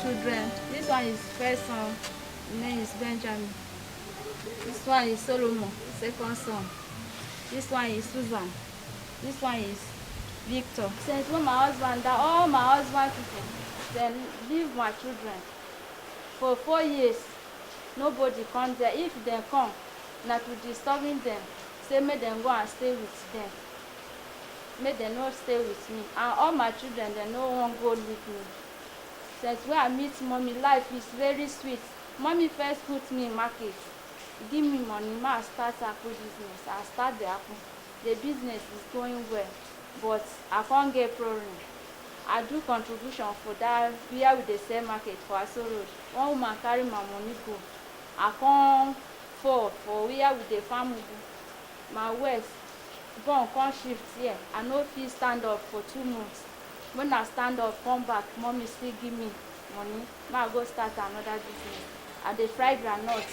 children. This one is first son, his name is Benjamin. This one is Solomon, second son. This one is Susan. This one is Victor. Since when my husband died, all my husband people, then leave my children. For 4 years, nobody come there. If they come, not to disturbing them, say make them go and stay with them. Make them not stay with me. And all my children, they no one go leave me. Since when I meet mommy, life is very sweet. Mommy first put me in market. Give me money, I start apple business. I start the apple. The business is going well, but I can't get problem. I do contribution for that where we dey sell market for Aso Road. One woman carry my money go. I come fall for where we dey farm ugu. My waist born come shift here. I no fit stand up for 2 months. When I stand up, come back, mommy still give me money. I go start another business. I dey fry groundnut.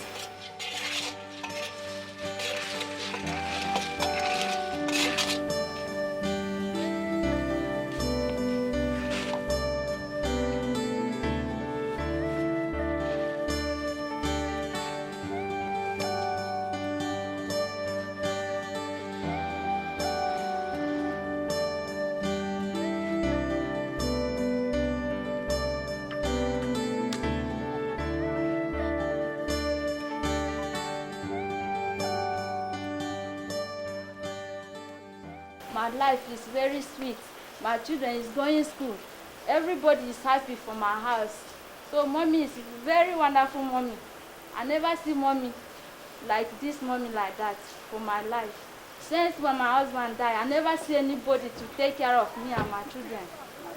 My life is very sweet. My children is going school. Everybody is happy for my house. So mommy is very wonderful mommy. I never see mommy like this mommy like that for my life. Since when my husband died, I never see anybody to take care of me and my children.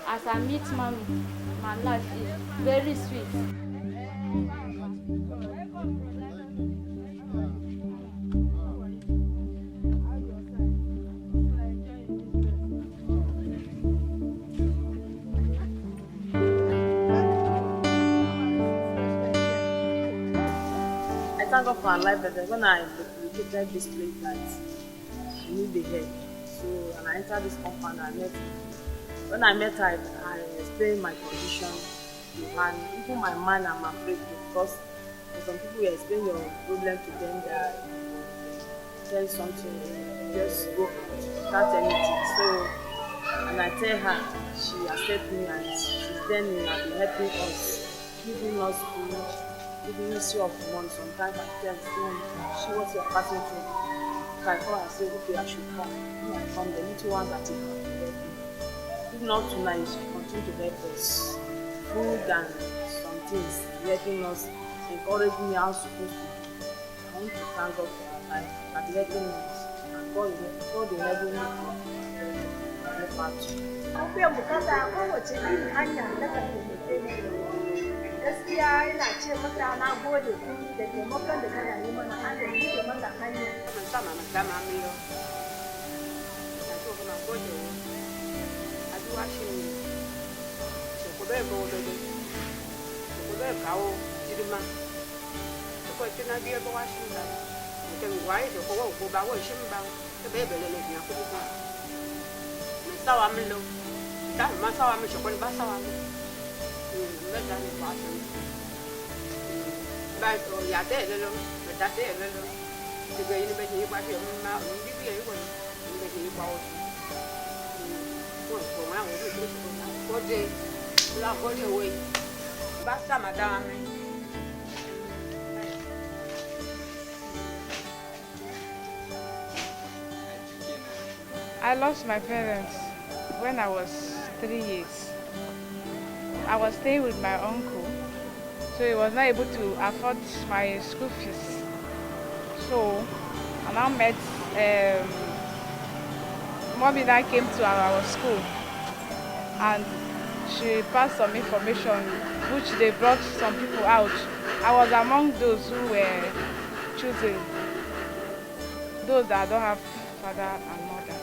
As I meet mommy, my life is very sweet. Thank God for her life, but when I located this place that she need the help. So, and I entered this compound, I met her. When I met her, I explained my condition to her. Even my mind, I'm afraid because for some people, you explain your problem to them, they tell you something, you just go without anything. So, and I tell her, she accepts me, and she's then been helping us, giving us food. Giving me share of money. Sometimes I tell her, she was your passing through. So I call her and say, okay, I should come. When I come, the little one that you can help me. If not tonight, she continue to help us. Food and some things, helping us, encouraging me how supposed to do. I want to thank God for her life, and helping us. And God will help me to help her too. Gaskiya ina ce mata na gode kun da taimakon da kana yi mana an da yi mana hanya. Mun sama mata mamiyo. Na so kuma gode. Aduwa shi ne. So ko bai go da. So ko bai kawo jirma. So ko tana biyo ko washi da. Mutum wai da ko ba wa shin ba. Ta bai bele ne na kudi ba. Mun sawa mun lo. Ta ma sawa mun shi ko ba sawa mun. But yeah, there, but that's it. The way you make it, but you're not really able to make it about. What day? Love going away. Basta, madame. I lost my parents when I was 3 years. I was staying with my uncle, so he was not able to afford my school fees. So I now met mommy that came to our school, and she passed some information which they brought some people out. I was among those who were choosing, those that don't have father and mother.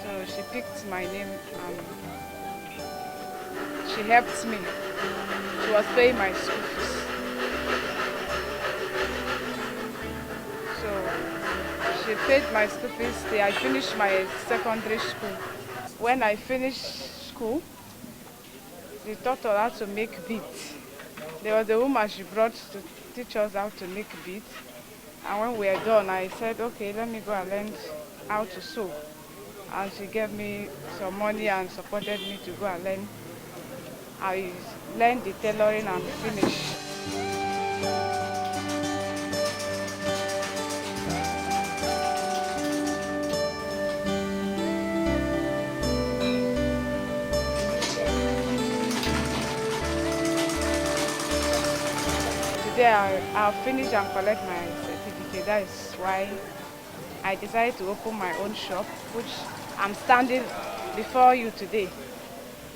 So she picked my name and she helped me. She was paying my school fees. So she paid my school fees till I finished my secondary school. When I finished school, She taught us how to make beads. There was a woman she brought to teach us how to make beads. And when we were done, I said, okay, let me go and learn how to sew. And she gave me some money and supported me to go and learn. I learned the tailoring and finished. Today I'll finish and collect my certificate. That is why I decided to open my own shop, which I'm standing before you today.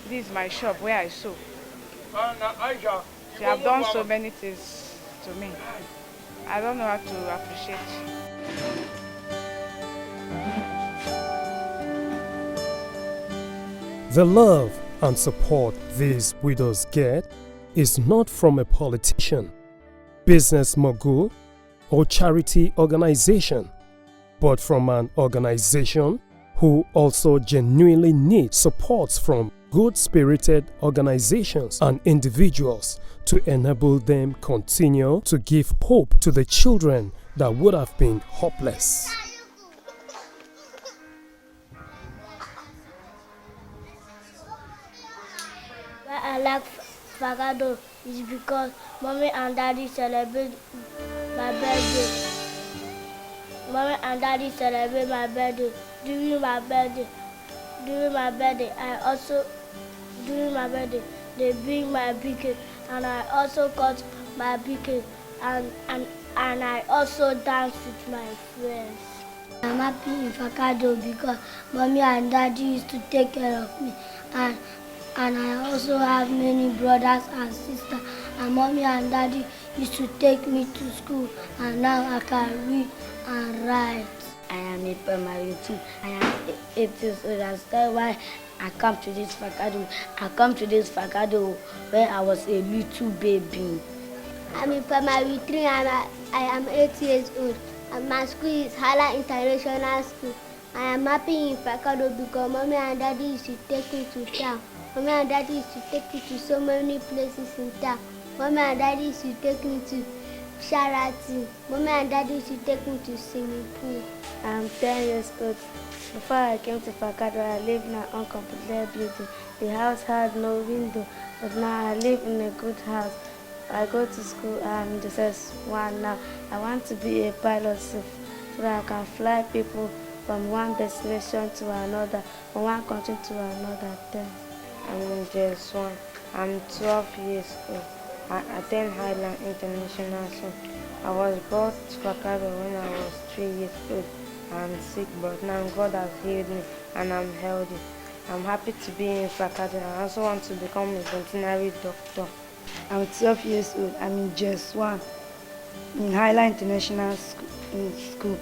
This is my shop where I sew. She have done so many things to me. I don't know how to appreciate. The love and support these widows get is not from a politician, business mogul, or charity organization, but from an organization who also genuinely needs support from good-spirited organizations and individuals to enable them continue to give hope to the children that would have been hopeless. Why I like FACADO is because mommy and daddy celebrate my birthday. Mommy and daddy celebrate my birthday. During my birthday, they bring my bouquet, and I also cut my bouquet, and I also dance with my friends. I'm happy in FACADO because mommy and daddy used to take care of me, and I also have many brothers and sisters, and mommy and daddy used to take me to school, and now I can read and write. I am a primary 2. I am 8 years old. That's why I come to this FACADO. I come to this FACADO when I was a little baby. I'm in primary 3 and I am 8 years old. And my school is Hala International School. I am happy in FACADO because mommy and daddy used to take me to town. Mommy and daddy used to take me to so many places in town. Mommy and daddy used to take me to Sheraton. Mommy and daddy used to take me to swimming pool. I'm 10 years old. Before I came to FACADO, I lived in an uncompleted building. The house had no window, but now I live in a good house. I go to school. I'm in the SS1 now. I want to be a pilot so that I can fly people from one destination to another, from one country to another. I'm in JS1. I'm 12 years old. I attend Highland International School. I was brought to FACADO when I was 3 years old. I'm sick, but now God has healed me and I'm healthy. I'm happy to be in FACADO. I also want to become a veterinary doctor. I'm 12 years old. I'm in JS1 in Highland International School.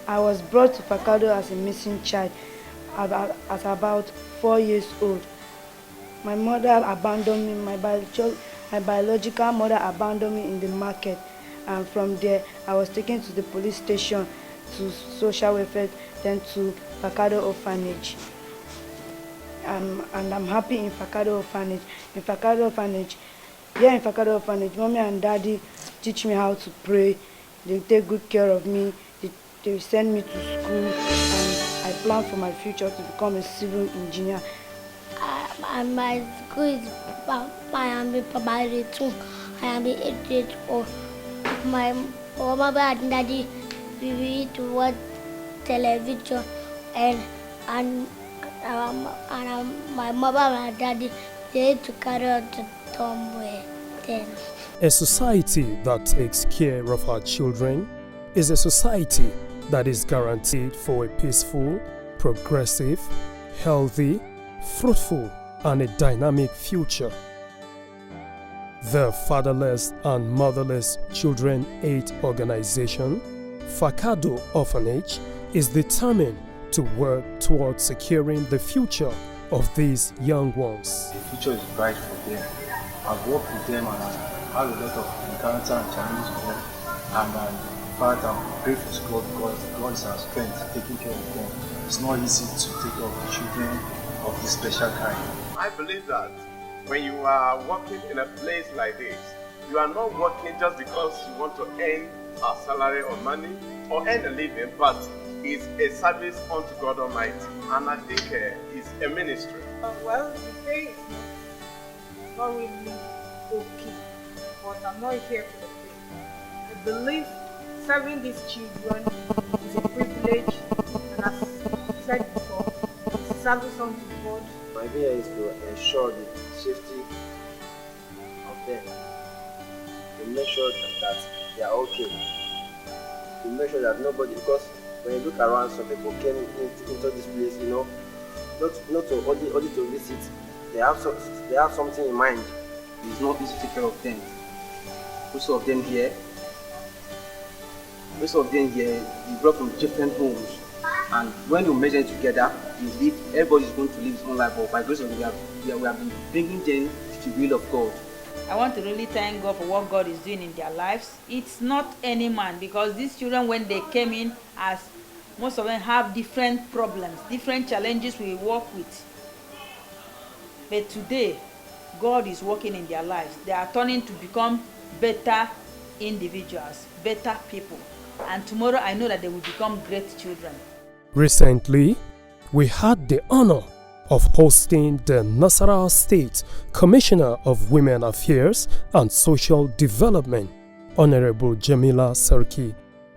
I was brought to FACADO as a missing child at about 4 years old. My mother abandoned me. My biological mother abandoned me in the market, and from there I was taken to the police station, to social welfare, then to FACADO Orphanage. And I'm happy in FACADO Orphanage. In FACADO Orphanage, mommy and daddy teach me how to pray. They take good care of me. They send me to school, and I plan for my future to become a civil engineer. My school is I am in primary 2. I am 8 years old. My mother and daddy we watch television, and my mother and daddy they used to carry out the tomboy then. A society that takes care of our children is a society that is guaranteed for a peaceful, progressive, healthy, fruitful, and a dynamic future. The Fatherless and Motherless Children Aid Organization, FACADO Orphanage, is determined to work towards securing the future of these young ones. The future is bright for them. I've worked with them and I've had a lot of encounter and challenges with them. And in fact, I'm grateful to God because God is our strength, taking care of them. It's not easy to take care of the children of this special kind. I believe that when you are working in a place like this, you are not working just because you want to earn a salary or money or earn a living, but it's a service unto God Almighty. And I think it's a ministry. Well, the pay is not really okay, but I'm not here for the pay. I believe serving these children is a privilege, and as I said before, it's service unto God. My idea is to ensure the safety of them, to make sure that they are okay, to make sure that nobody, because when you look around, some people came into this place, not to only to visit. They have something in mind. It's not easy to take care of them. Most of them here, you brought from different homes, and when you measure it together, everybody is going to live his own life. But by grace of God, we have been bringing them to the will of God. I want to really thank God for what God is doing in their lives. It's not any man, because these children, when they came in, as most of them have different problems, different challenges we work with. But today, God is working in their lives. They are turning to become better individuals, better people. And tomorrow, I know that they will become great children. Recently, we had the honor of hosting the Nasarawa State Commissioner of Women Affairs and Social Development, Honorable Jamila Sarki,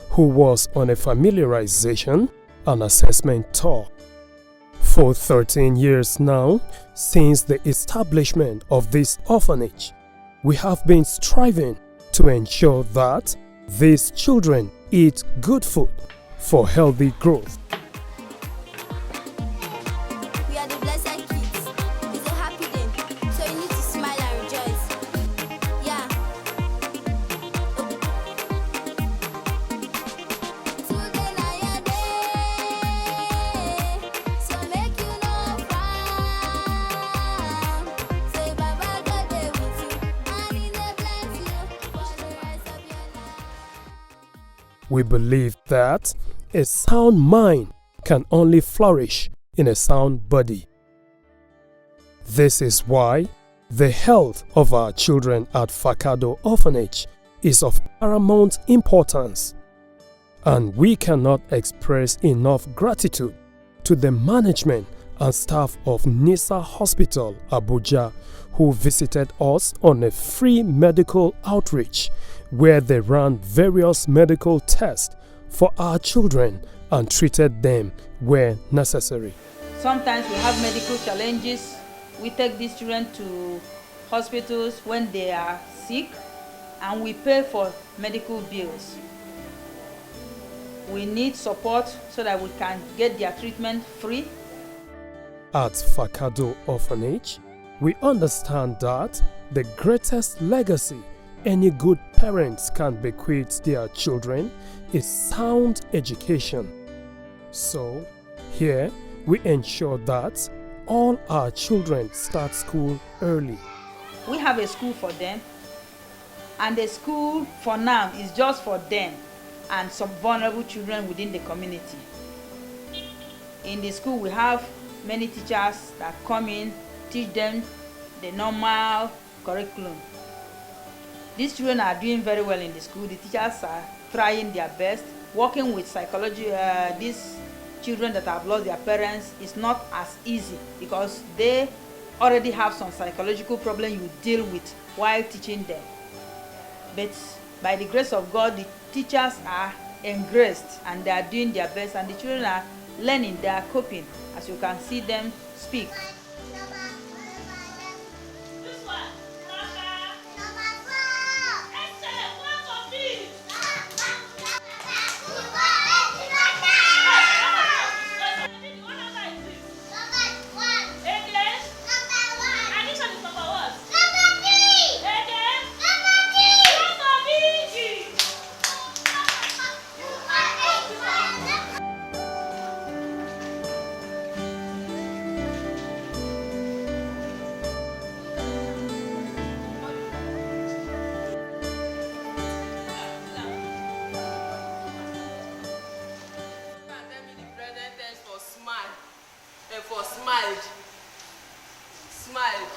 who was on a familiarization and assessment tour. For 13 years now, since the establishment of this orphanage, we have been striving to ensure that these children eat good food for healthy growth. We are the blessed kids. It's a happy day, so you need to smile and rejoice. Yeah. Today na your day, so make you no frown. Say Baba God dey with you, and He dey bless you for the rest of your life. We believe that a sound mind can only flourish in a sound body. This is why the health of our children at FACADO Orphanage is of paramount importance, and we cannot express enough gratitude to the management and staff of Nisa Hospital, Abuja, who visited us on a free medical outreach where they ran various medical tests for our children and treated them where necessary. Sometimes we have medical challenges. We take these children to hospitals when they are sick, and we pay for medical bills. We need support so that we can get their treatment free. At FACADO Orphanage, we understand that the greatest legacy any good parents can bequeath their children is sound education. So, here we ensure that all our children start school early. We have a school for them, and the school for now is just for them and some vulnerable children within the community. In the school, we have many teachers that come in, teach them the normal curriculum. These children are doing very well in the school. The teachers are trying their best. Working with psychology, these children that have lost their parents is not as easy because they already have some psychological problem you deal with while teaching them. But by the grace of God, the teachers are engrossed and they are doing their best, and the children are learning, they are coping, as you can see them speak. Smiled.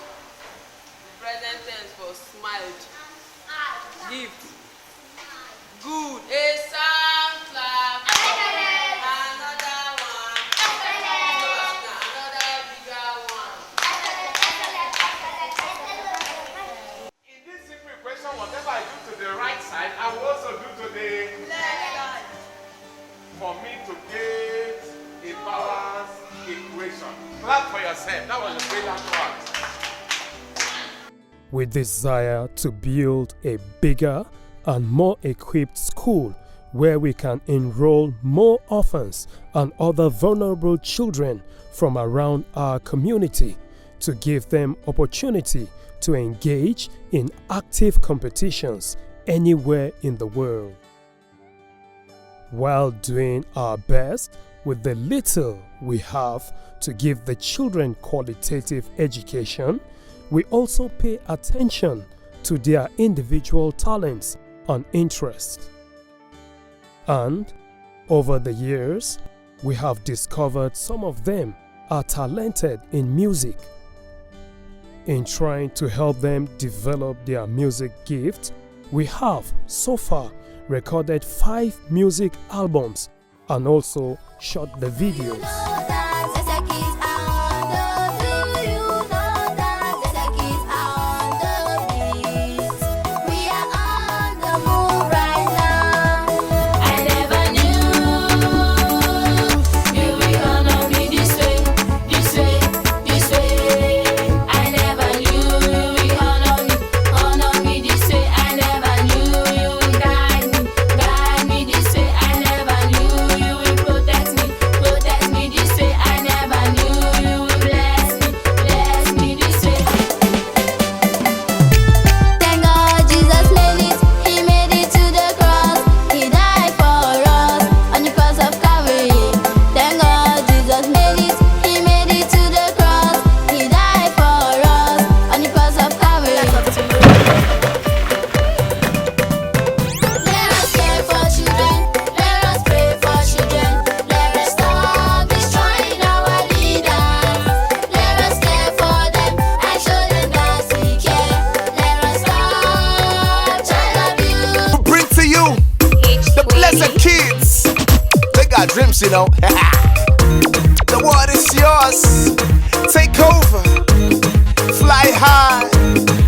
present tense for smiled. Gift. Good. A sound clap. Another one. Another bigger one. In this simple equation, whatever I do to the right side, I will also do to the left side. For me to get a balanced equation. Clap for yourself. That was a brilliant one. We desire to build a bigger and more equipped school where we can enroll more orphans and other vulnerable children from around our community to give them opportunity to engage in active competitions anywhere in the world. While doing our best with the little we have to give the children qualitative education, we also pay attention to their individual talents and interests. And over the years, we have discovered some of them are talented in music. In trying to help them develop their music gift, we have so far recorded 5 music albums and also shot the videos. Dreams, you know. The world is yours. Take over. Fly high.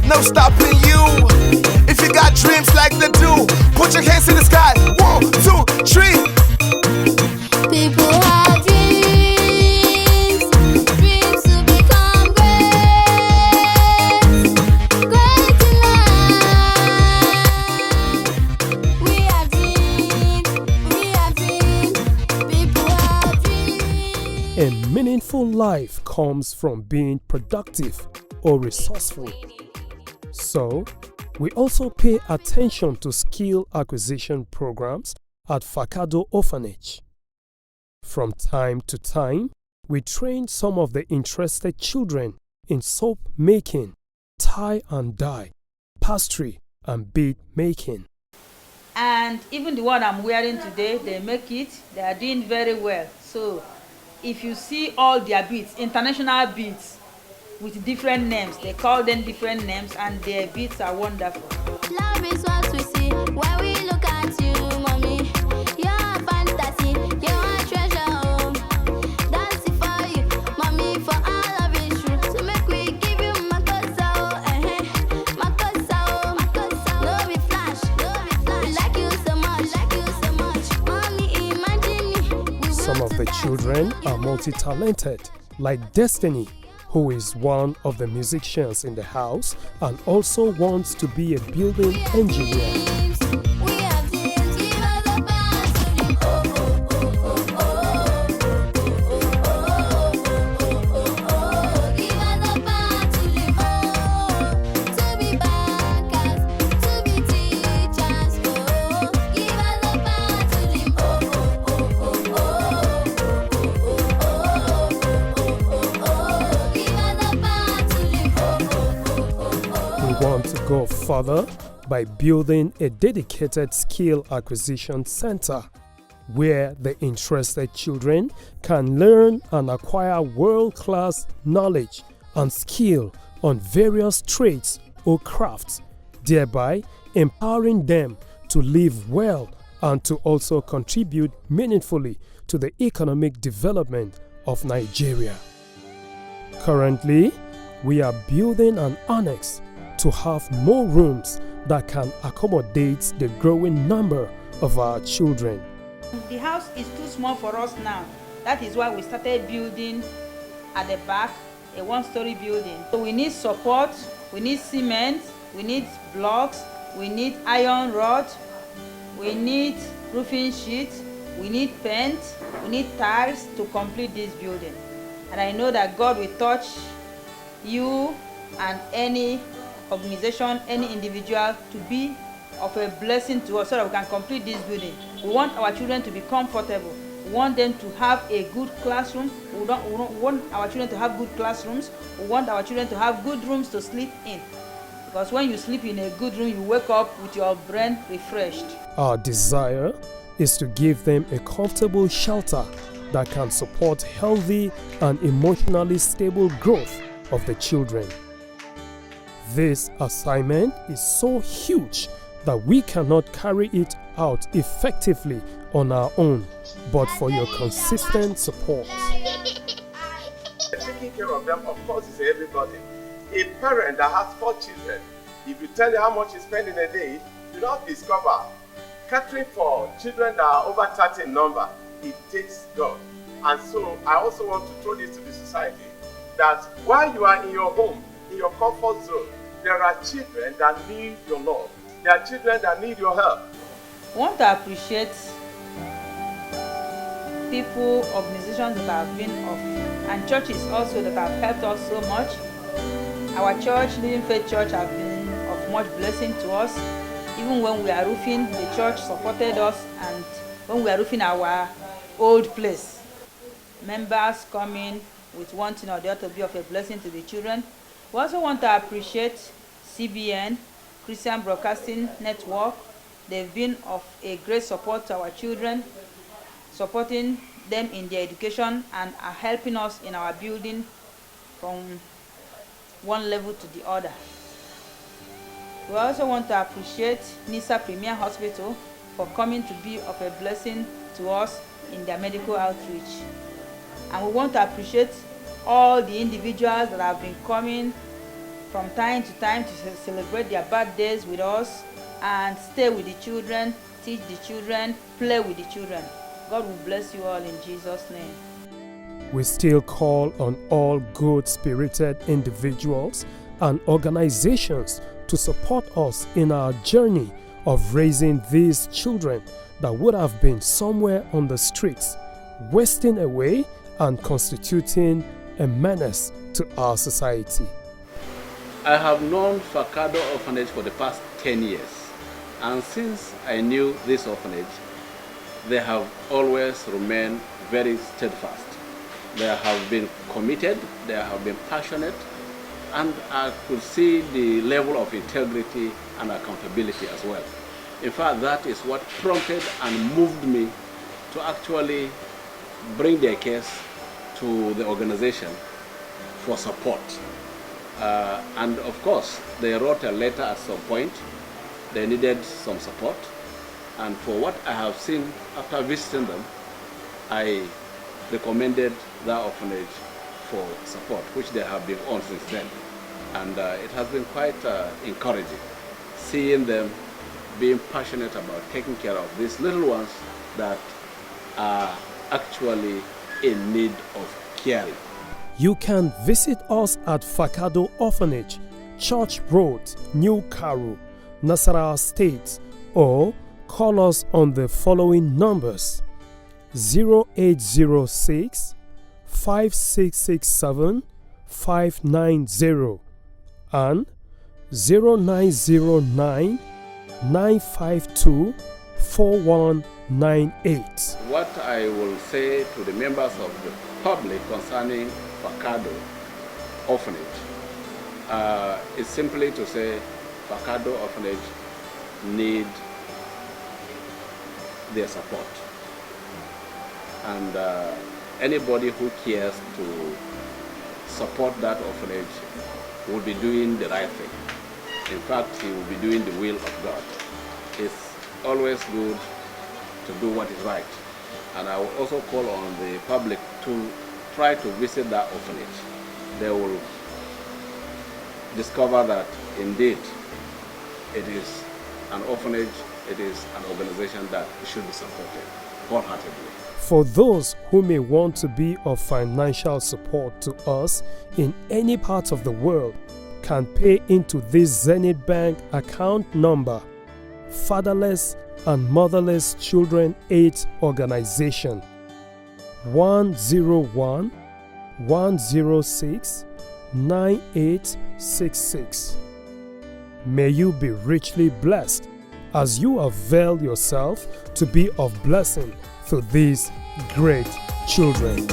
No stopping you. If you got dreams like they do, put your hands in the sky. 1, 2, 3. People have dreams, dreams to become great, great in life. We have dreams, people have dreams. A meaningful life comes from being productive or resourceful. So, we also pay attention to skill acquisition programs at FACADO Orphanage. From time to time, we train some of the interested children in soap making, tie and dye, pastry, and bead making. And even the one I'm wearing today, they make it, they are doing very well. So if you see all their beads, international beads with different names, they call them different names, and their beads are wonderful. Love is what we see when we look at you, mommy. You're a fantasy, you're a treasure home. That's it for you, mommy, for all of it true. So make we give you makosa, makosa, no be flash, we like you so much, mommy, imagine me. Some of the children are multi-talented, like Destiny, who is one of the musicians in the house and also wants to be a building engineer. Want to go further by building a dedicated skill acquisition center where the interested children can learn and acquire world-class knowledge and skill on various trades or crafts, thereby empowering them to live well and to also contribute meaningfully to the economic development of Nigeria. Currently, we are building an annex to have more rooms that can accommodate the growing number of our children. The house is too small for us now. That is why we started building at the back, a one-story building. So we need support, we need cement, we need blocks, we need iron rod, we need roofing sheets, we need paint, we need tiles to complete this building. And I know that God will touch you and any organization, any individual to be of a blessing to us so that we can complete this building. We want our children to be comfortable. We want them to have a good classroom. We want our children to have good classrooms. We want our children to have good rooms to sleep in. Because when you sleep in a good room, you wake up with your brain refreshed. Our desire is to give them a comfortable shelter that can support healthy and emotionally stable growth of the children. This assignment is so huge that we cannot carry it out effectively on our own, but for your consistent support. Taking care of them, of course, is everybody. A parent that has 4 children, if you tell you how much you spend in a day, you don't discover. Catering for children that are over 30 in number, it takes God. And so I also want to throw this to the society, that while you are in your home, in your comfort zone, there are children that need your love. There are children that need your help. I want to appreciate people, organizations that have been of, and churches also that have helped us so much. Our church, Living Faith Church, have been of much blessing to us. Even when we are roofing, the church supported us, and when we are roofing our old place, members coming with one thing or the other to be of a blessing to the children. We also want to appreciate CBN, Christian Broadcasting Network. They've been of a great support to our children, supporting them in their education and are helping us in our building from one level to the other. We also want to appreciate NISA Premier Hospital for coming to be of a blessing to us in their medical outreach. And we want to appreciate all the individuals that have been coming from time to time to celebrate their birthdays with us and stay with the children, teach the children, play with the children. God will bless you all in Jesus' name. We still call on all good-spirited individuals and organizations to support us in our journey of raising these children that would have been somewhere on the streets, wasting away and constituting a menace to our society. I have known FACADO Orphanage for the past 10 years, and since I knew this orphanage, they have always remained very steadfast. They have been committed, they have been passionate, and I could see the level of integrity and accountability as well. In fact, that is what prompted and moved me to actually bring their case to the organization for support. And of course, they wrote a letter at some point. They needed some support. And for what I have seen after visiting them, I recommended that orphanage for support, which they have been on since then. And it has been quite encouraging, seeing them being passionate about taking care of these little ones that are actually in need of caring. You can visit us at FACADO Orphanage, Church Road, New Karu, Nasarawa State, or call us on the following numbers: 0806 5667 590 and 0909 952 4198. What I will say to the members of the public concerning FACADO Orphanage is simply to say FACADO Orphanage need their support, and anybody who cares to support that orphanage will be doing the right thing. In fact, he will be doing the will of God. It's always good to do what is right. And I will also call on the public to try to visit that orphanage. They will discover that indeed it is an orphanage, it is an organization that should be supported wholeheartedly. For those who may want to be of financial support to us in any part of the world, can pay into this Zenith Bank account number, Fatherless and Motherless Children Aid Organization, 101 106 9866. May you be richly blessed as you avail yourself to be of blessing to these great children.